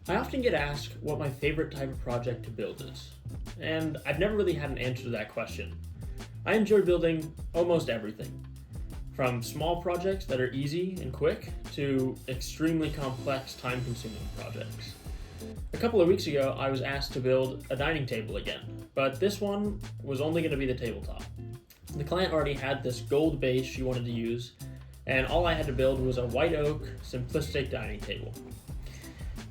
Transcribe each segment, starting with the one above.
I often get asked what my favorite type of project to build is, and I've never really had an answer to that question. I enjoy building almost everything, from small projects that are easy and quick to extremely complex, time-consuming projects. A couple of weeks ago, I was asked to build a dining table again, but this one was only going to be the tabletop. The client already had this gold base she wanted to use, and all I had to build was a white oak, simplistic dining table.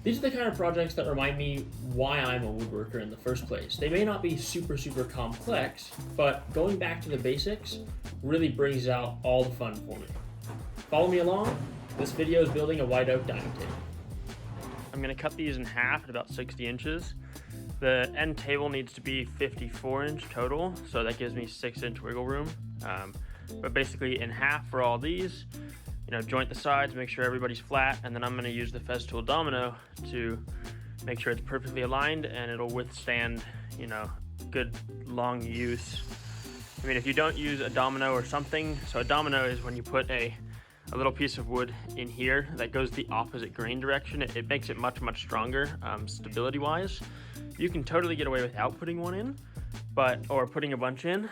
These are the kind of projects that remind me why I'm a woodworker in the first place. They may not be super complex, but going back to the basics really brings out all the fun for me. Follow me along. This video is building a white oak dining table. I'm going to cut these in half at about 60 inches. The end table needs to be 54 inch total, so that gives me 6-inch wiggle room. But basically in half for all these. Joint the sides, make sure everybody's flat, and then I'm going to use the Festool domino to make sure it's perfectly aligned and it'll withstand, good long use. I mean, if you don't use a domino or something, so a domino is when you put a little piece of wood in here that goes the opposite grain direction. It makes it much stronger, stability-wise. You can totally get away without putting one in, or putting a bunch in,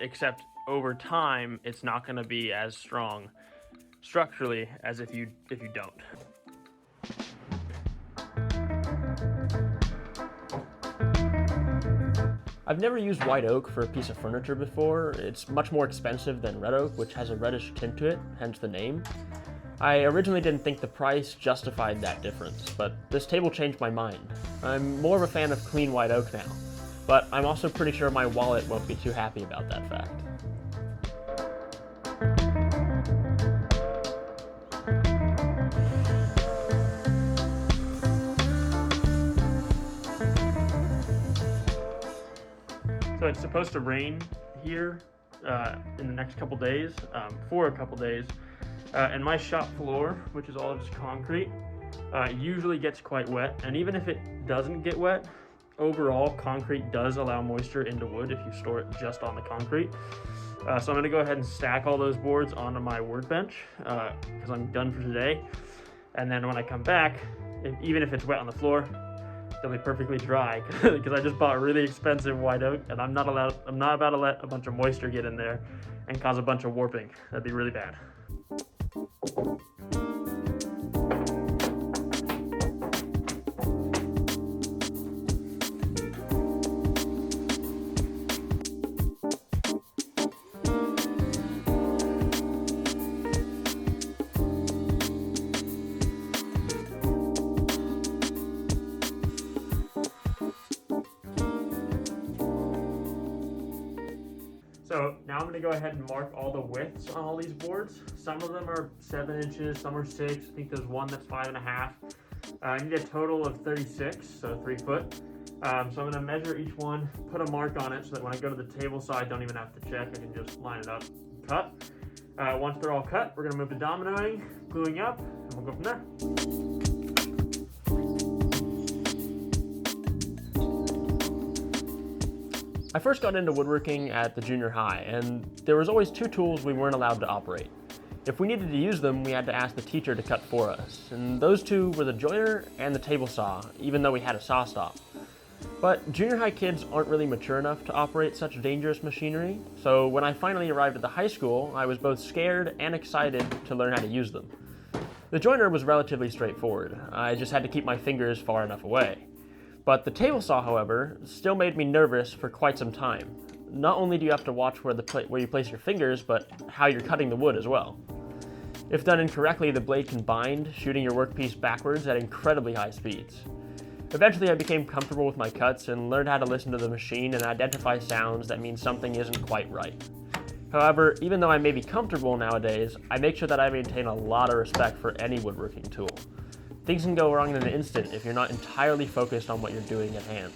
except over time, it's not going to be as strong structurally as if you don't. I've never used white oak for a piece of furniture before. It's much more expensive than red oak, which has a reddish tint to it, hence the name. I originally didn't think the price justified that difference, but this table changed my mind. I'm more of a fan of clean white oak now, but I'm also pretty sure my wallet won't be too happy about that fact. So it's supposed to rain here in the next couple days, for a couple days, and my shop floor, which is all just concrete, usually gets quite wet. And even if it doesn't get wet, overall concrete does allow moisture into wood if you store it just on the concrete. So I'm going to go ahead and stack all those boards onto my workbench because I'm done for today. And then when I come back, even if it's wet on the floor, they'll be perfectly dry because I just bought really expensive white oak, and I'm not about to let a bunch of moisture get in there and cause a bunch of warping. That'd be really bad. So now I'm going to go ahead and mark all the widths on all these boards. Some of them are 7 inches, some are 6. I think there's one that's 5.5. I need a total of 36, so 3 foot. So I'm going to measure each one, put a mark on it so that when I go to the table side, I don't even have to check. I can just line it up and cut. Once they're all cut, we're going to move to dominoing, gluing up, and we'll go from there. I first got into woodworking at the junior high, and there was always 2 tools we weren't allowed to operate. If we needed to use them, we had to ask the teacher to cut for us, and those 2 were the joiner and the table saw, even though we had a saw stop. But junior high kids aren't really mature enough to operate such dangerous machinery, so when I finally arrived at the high school, I was both scared and excited to learn how to use them. The joiner was relatively straightforward. I just had to keep my fingers far enough away. But the table saw, however, still made me nervous for quite some time. Not only do you have to watch where you place your fingers, but how you're cutting the wood as well. If done incorrectly, the blade can bind, shooting your workpiece backwards at incredibly high speeds. Eventually, I became comfortable with my cuts and learned how to listen to the machine and identify sounds that mean something isn't quite right. However, even though I may be comfortable nowadays, I make sure that I maintain a lot of respect for any woodworking tool. Things can go wrong in an instant if you're not entirely focused on what you're doing at hand.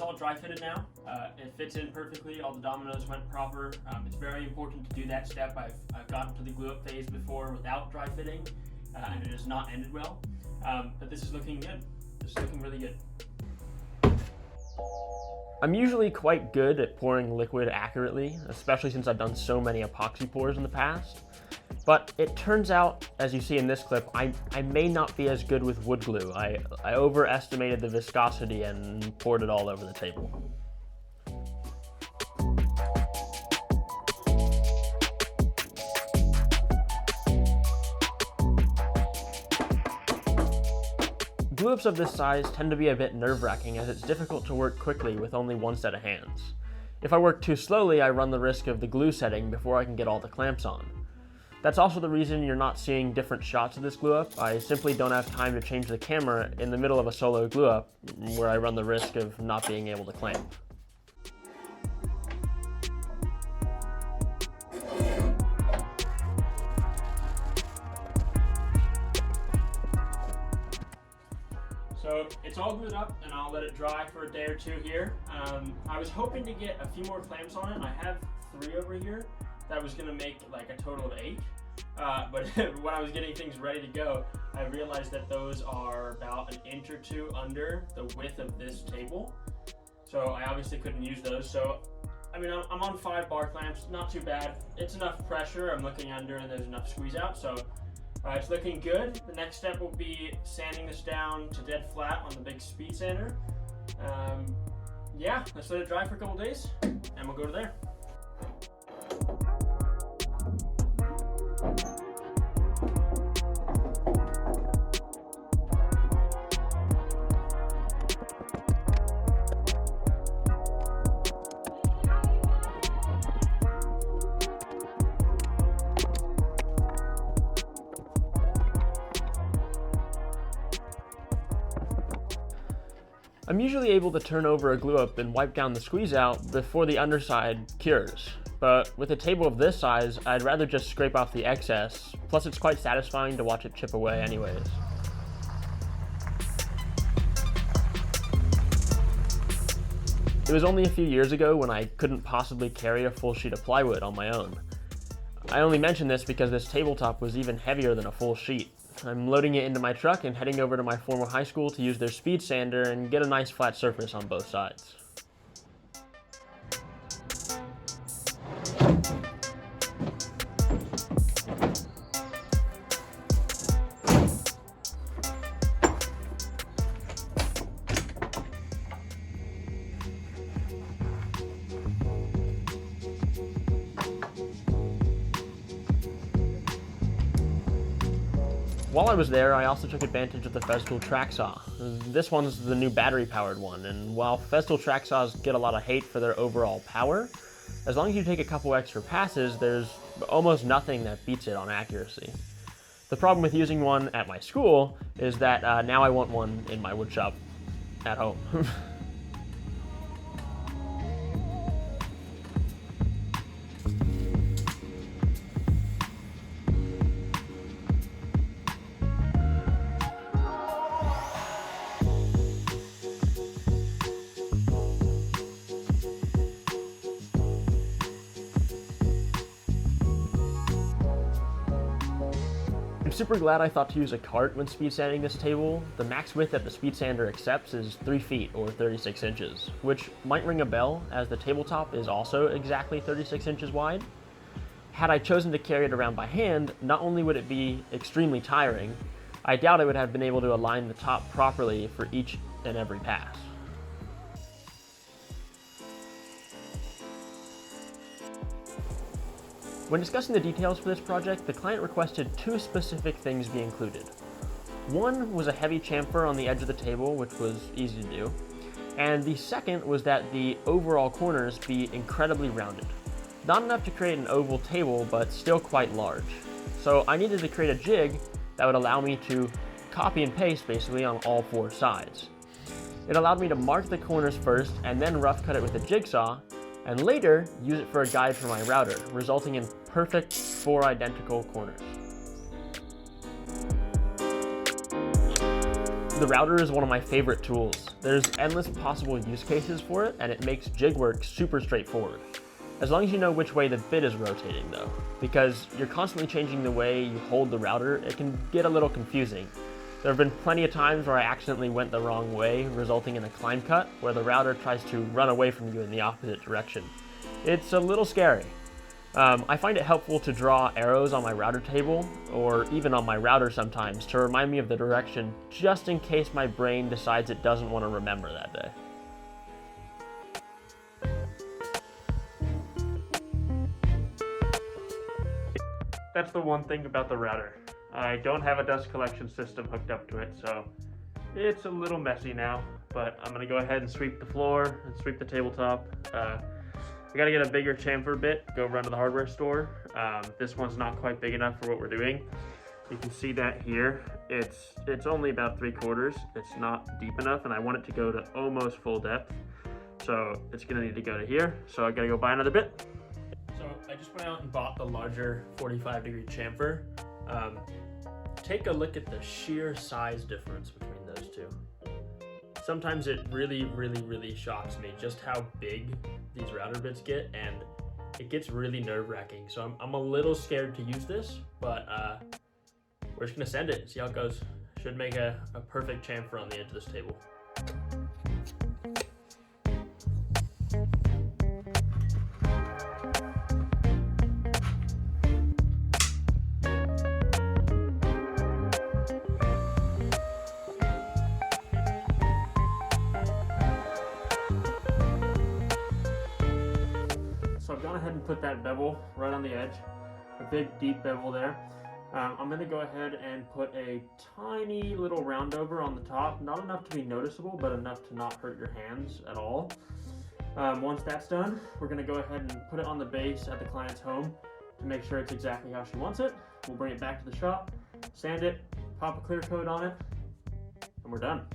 it's all dry fitted now. It fits in perfectly, all the dominoes went proper. It's very important to do that step. I've gotten to the glue up phase before without dry fitting, and it has not ended well. But this is looking good. This is looking really good. I'm usually quite good at pouring liquid accurately, especially since I've done so many epoxy pours in the past. But it turns out, as you see in this clip, I may not be as good with wood glue. I overestimated the viscosity and poured it all over the table. Glue-ups of this size tend to be a bit nerve-wracking as it's difficult to work quickly with only one set of hands. If I work too slowly, I run the risk of the glue setting before I can get all the clamps on. That's also the reason you're not seeing different shots of this glue-up. I simply don't have time to change the camera in the middle of a solo glue-up where I run the risk of not being able to clamp. So it's all glued up and I'll let it dry for a day or two here. I was hoping to get a few more clamps on it, and I have 3 over here. That was gonna make like a total of 8. But when I was getting things ready to go, I realized that those are about 1 inch or 2 under the width of this table. So I obviously couldn't use those. So, I mean, I'm on 5 bar clamps, not too bad. It's enough pressure, I'm looking under and there's enough squeeze out. So it's looking good. The next step will be sanding this down to dead flat on the big speed sander. Yeah, let's let it dry for a couple days and we'll go to there. I'm usually able to turn over a glue up and wipe down the squeeze out before the underside cures, but with a table of this size, I'd rather just scrape off the excess, plus it's quite satisfying to watch it chip away anyways. It was only a few years ago when I couldn't possibly carry a full sheet of plywood on my own. I only mention this because this tabletop was even heavier than a full sheet. I'm loading it into my truck and heading over to my former high school to use their speed sander and get a nice flat surface on both sides. While I was there, I also took advantage of the Festool track saw. This one's the new battery-powered one, and while Festool track saws get a lot of hate for their overall power, as long as you take a couple extra passes, there's almost nothing that beats it on accuracy. The problem with using one at my school is that now I want one in my wood shop at home. I'm super glad I thought to use a cart when speed sanding this table. The max width that the speed sander accepts is 3 feet or 36 inches, which might ring a bell as the tabletop is also exactly 36 inches wide. Had I chosen to carry it around by hand, not only would it be extremely tiring, I doubt I would have been able to align the top properly for each and every pass. When discussing the details for this project, the client requested 2 specific things be included. One was a heavy chamfer on the edge of the table, which was easy to do, and the second was that the overall corners be incredibly rounded. Not enough to create an oval table, but still quite large. So I needed to create a jig that would allow me to copy and paste basically on all 4 sides. It allowed me to mark the corners first and then rough cut it with a jigsaw, and later use it for a guide for my router, resulting in perfect 4 identical corners. The router is one of my favorite tools. There's endless possible use cases for it, and it makes jig work super straightforward. As long as you know which way the bit is rotating though, because you're constantly changing the way you hold the router, it can get a little confusing. There have been plenty of times where I accidentally went the wrong way, resulting in a climb cut where the router tries to run away from you in the opposite direction. It's a little scary. I find it helpful to draw arrows on my router table, or even on my router sometimes, to remind me of the direction, just in case my brain decides it doesn't want to remember that day. That's the one thing about the router. I don't have a dust collection system hooked up to it, so it's a little messy now, but I'm gonna go ahead and sweep the floor and sweep the tabletop. I gotta get a bigger chamfer bit, go run to the hardware store. This one's not quite big enough for what we're doing. You can see that here. It's only about 3/4. It's not deep enough, and I want it to go to almost full depth. So it's gonna need to go to here. So I gotta go buy another bit. So I just went out and bought the larger 45-degree chamfer. Take a look at the sheer size difference between those two. Sometimes it really shocks me just how big these router bits get, and it gets really nerve-wracking. So I'm a little scared to use this, but we're just gonna send it, see how it goes. Should make a perfect chamfer on the edge of this table. So I've gone ahead and put that bevel right on the edge, a big deep bevel there. I'm going to go ahead and put a tiny little round over on the top, not enough to be noticeable, but enough to not hurt your hands at all. Once that's done, we're going to go ahead and put it on the base at the client's home to make sure it's exactly how she wants it. We'll bring it back to the shop, sand it, pop a clear coat on it, and we're done.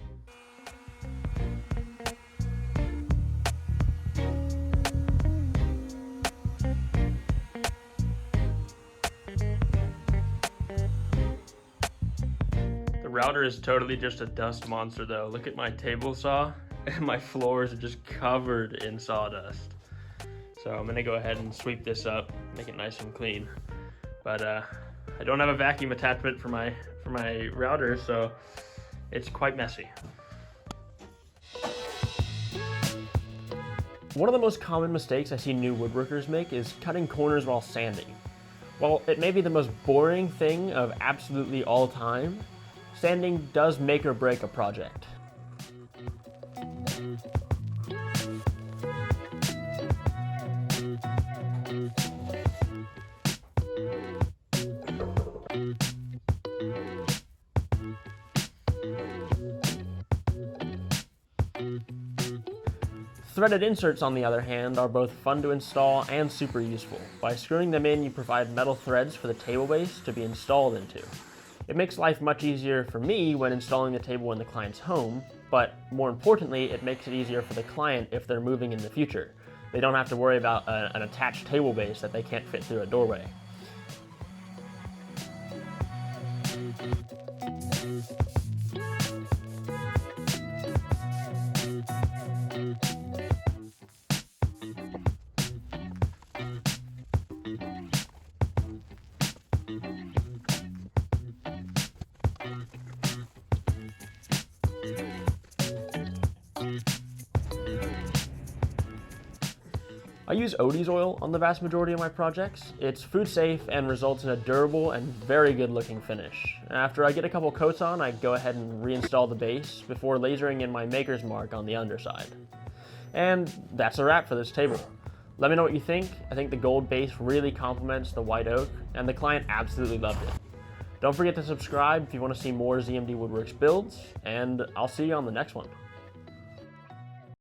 The router is totally just a dust monster though. Look at my table saw, and my floors are just covered in sawdust. So I'm gonna go ahead and sweep this up, make it nice and clean. But I don't have a vacuum attachment for my router, so it's quite messy. One of the most common mistakes I see new woodworkers make is cutting corners while sanding. While it may be the most boring thing of absolutely all time, sanding does make or break a project. Threaded inserts, on the other hand, are both fun to install and super useful. By screwing them in, you provide metal threads for the table base to be installed into. It makes life much easier for me when installing the table in the client's home, but more importantly, it makes it easier for the client if they're moving in the future. They don't have to worry about an attached table base that they can't fit through a doorway. I use Odie's oil on the vast majority of my projects. It's food safe and results in a durable and very good looking finish. After I get a couple coats on, I go ahead and reinstall the base before lasering in my maker's mark on the underside. And that's a wrap for this table. Let me know what you think. I think the gold base really complements the white oak, and the client absolutely loved it. Don't forget to subscribe if you want to see more ZMD Woodworks builds, and I'll see you on the next one.